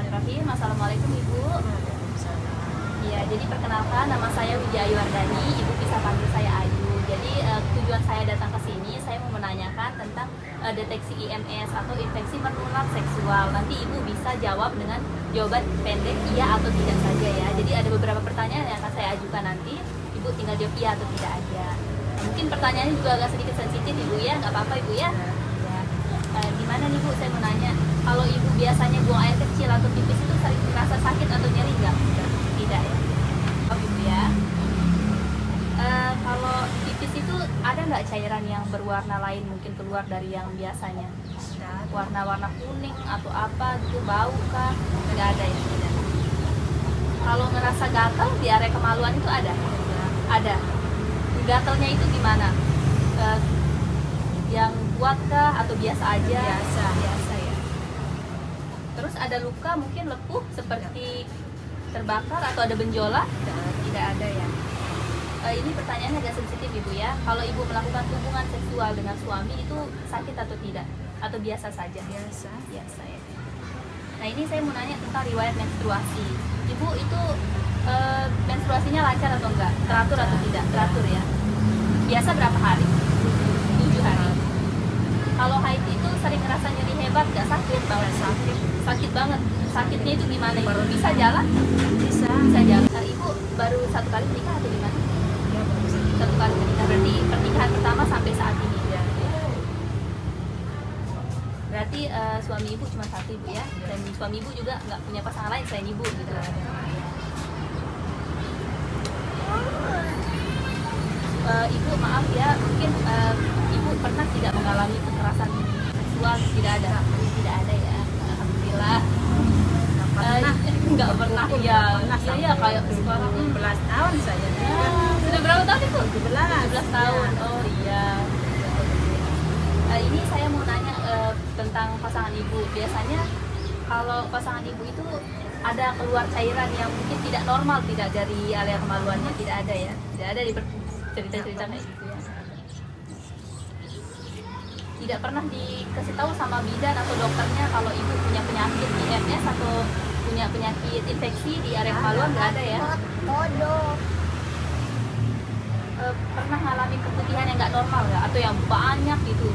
Bismillahirrahmanirrahim. Assalamualaikum Ibu. Iya, jadi perkenalkan nama saya Widya Ayu Wardani. Ibu bisa panggil saya Ayu. Jadi tujuan saya datang ke sini, saya mau menanyakan tentang deteksi IMS atau infeksi menular seksual. Nanti Ibu bisa jawab dengan jawaban pendek iya atau tidak saja ya. Jadi ada beberapa pertanyaan yang akan saya ajukan nanti. Ibu tinggal jawab iya atau tidak aja. Mungkin pertanyaannya juga agak sedikit sensitif Ibu ya, nggak apa-apa Ibu ya. Gimana nih Bu, saya mau nanya, kalau Ibu biasanya buang air kecil atau pipis itu sering merasa sakit atau nyeri nggak? Tidak ya? Oh Ibu ya. Kalau pipis itu ada nggak cairan yang berwarna lain mungkin keluar dari yang biasanya? Warna-warna kuning atau apa gitu, bau kah? Nggak ada ya? Tidak. Kalau ngerasa gatal di area kemaluan itu ada? Ada. Gatalnya itu gimana? Yang kuat kah atau biasa aja? Biasa ya. Terus ada luka mungkin lepuh seperti terbakar atau ada benjolan? Tidak ada ya. Ini pertanyaannya agak sensitif Ibu ya. Kalau Ibu melakukan hubungan seksual dengan suami itu sakit atau tidak? Atau biasa saja? Biasa ya. Nah ini saya mau nanya tentang riwayat menstruasi. Ibu itu menstruasinya lancar atau enggak? Teratur atau tidak? Teratur ya. Biasa berapa hari? 7 hari. Kalau haid itu sering ngerasa nyeri hebat, nggak sakit? Sakit banget. Sakitnya itu gimana Ibu? Bisa jalan? Bisa jalan. Ibu baru 1 kali menikah atau gimana? Ya, baru 1 kali menikah. Berarti pernikahan pertama sampai saat ini ya? Berarti suami Ibu cuma 1 Ibu ya? Dan suami Ibu juga nggak punya pasangan lain selain Ibu gitu. Ibu maaf ya, mungkin Ibu pernah tidak mengalami kekerasan seksual? Tidak ada ya, alhamdulillah. Nggak pernah ya. Iya kayak sekarang 17 tahun saya. Sudah berapa tahun Ibu? 17 tahun. Oh iya. Ini saya mau nanya tentang pasangan Ibu. Biasanya kalau pasangan Ibu itu ada keluar cairan yang mungkin tidak normal, tidak dari area kemaluannya, tidak ada ya? Tidak ada di cerita-cerita kayak gitu ya. Tidak pernah dikasih tahu sama bidan atau dokternya kalau Ibu punya penyakit IMS atau punya penyakit infeksi di area kemaluan, nggak ada ya? Pernah ngalamin keputihan yang nggak normal nggak? Atau yang banyak gitu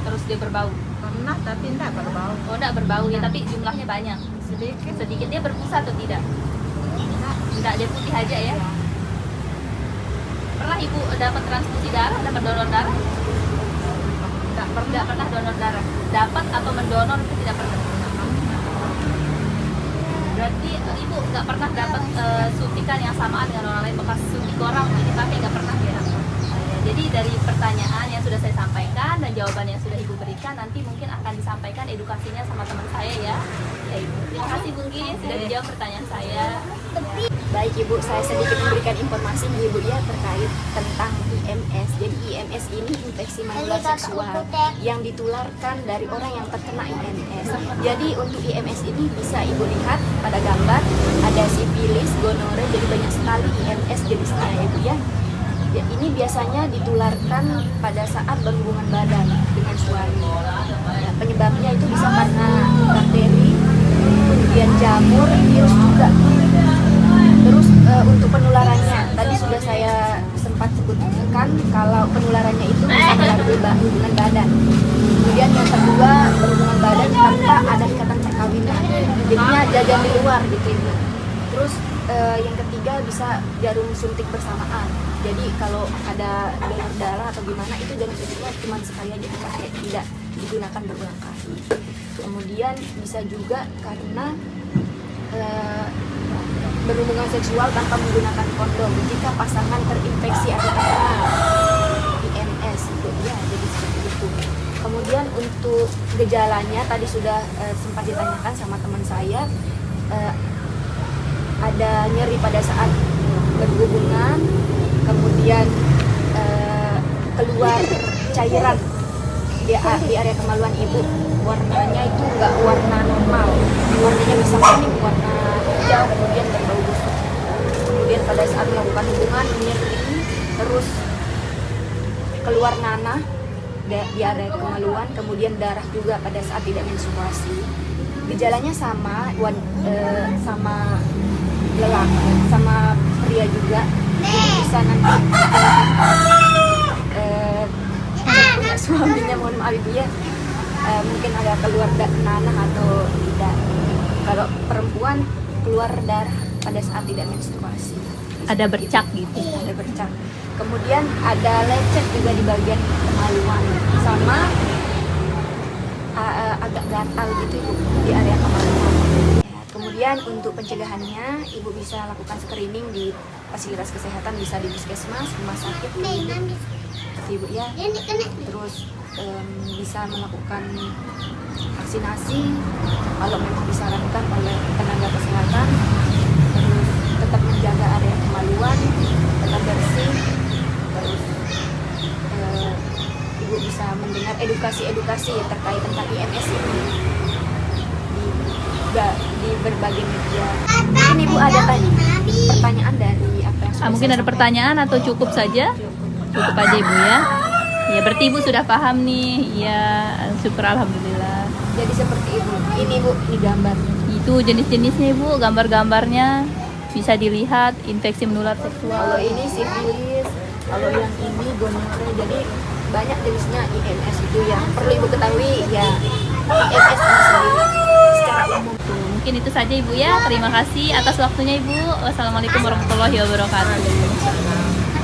terus dia berbau? Pernah tapi enggak berbau. Oh enggak berbau ya, tapi jumlahnya banyak. Sedikit dia berbusa atau tidak? Enggak, dia putih aja ya. Pernah Ibu dapat transfusi darah, dapat donor darah? Enggak pernah donor darah. Dapat atau mendonor itu tidak pernah. Berarti Ibu nggak pernah dapat suntikan yang samaan dengan orang lain, bekas suntik orang ini pakai nggak pernah ya? Jadi dari pertanyaan yang sudah saya sampaikan dan jawaban yang sudah Ibu berikan, nanti mungkin akan disampaikan edukasinya sama teman saya ya. Ya Ibu, terima kasih mungkin sudah dijawab pertanyaan saya. Baik Ibu, saya sedikit memberikan informasi Ibu ya terkait tentang IMS. Jadi IMS ini infeksi menular seksual yang ditularkan dari orang yang terkena IMS. Jadi untuk IMS ini bisa Ibu lihat pada gambar, ada sifilis, gonore, jadi banyak sekali IMS jenisnya ya Ibu ya. Ya, ini biasanya ditularkan pada saat berhubungan badan dengan suami. Ya, penyebabnya itu bisa karena bakteri, kemudian jamur, virus juga. Terus untuk penularannya, tadi sudah saya sempat sebutkan kalau penularannya itu bisa melalui hubungan badan. Kemudian yang kedua, berhubungan badan tanpa ada ikatan perkawinan, jadinya jajan di luar gitu Ibu. Terus yang ketiga bisa jarum suntik bersamaan. Jadi kalau ada donor darah atau gimana itu jarum suntiknya cuma sekali aja dipakai, tidak digunakan berulang kali. Kemudian bisa juga karena berhubungan seksual tanpa menggunakan kondom jika pasangan terinfeksi atau terkena IMS itu ya, jadi seperti itu. Kemudian untuk gejalanya tadi sudah sempat ditanyakan sama teman saya, ada nyeri pada saat berhubungan, kemudian keluar cairan di area kemaluan Ibu, warnanya itu enggak warna normal, warnanya bisa kuning, warna hijau, kemudian berbau busuk. Kemudian pada saat melakukan hubungan nyeri, terus keluar nanah di area kemaluan, kemudian darah juga pada saat tidak menstruasi. Gejalanya sama, sama lelaki, sama pria juga. Jadi bisa nanti punya suaminya, mohon maaf ibu ya, mungkin ada keluar nanah atau tidak. Kalau perempuan keluar darah pada saat tidak menstruasi, Ada bercak gitu. ada bercak. Kemudian ada lecet juga di bagian kemaluan, sama agak gatal gitu ibu di area kemaluan. Ya, kemudian untuk pencegahannya, ibu bisa lakukan screening di fasilitas kesehatan, bisa di puskesmas, rumah sakit, ibu ya. Terus bisa melakukan vaksinasi kalau memang disarankan oleh tenaga kesehatan. Terus tetap menjaga area kemaluan, tetap bersih. Terus ibu bisa mendengar edukasi terkait tentang IMS ini di berbagai media. Mungkin ibu ada pertanyaan dari apa yang sudah Mungkin saya ada sampaikan? pertanyaan atau cukup saja? Cukup aja ibu ya. Ya berarti ibu sudah paham nih. Ya syukur alhamdulillah. Jadi seperti ibu, ini ibu, ini gambar. Itu jenis-jenisnya ibu, gambar-gambarnya bisa dilihat, infeksi menular Kalau seksual. ini sifilis, kalau yang ini gonore. Jadi banyak jenisnya IMS itu yang perlu ibu ketahui ya. IMS ini sendiri secara umum. Tuh, mungkin itu saja ibu ya. Terima kasih atas waktunya ibu. Wassalamualaikum warahmatullahi wabarakatuh.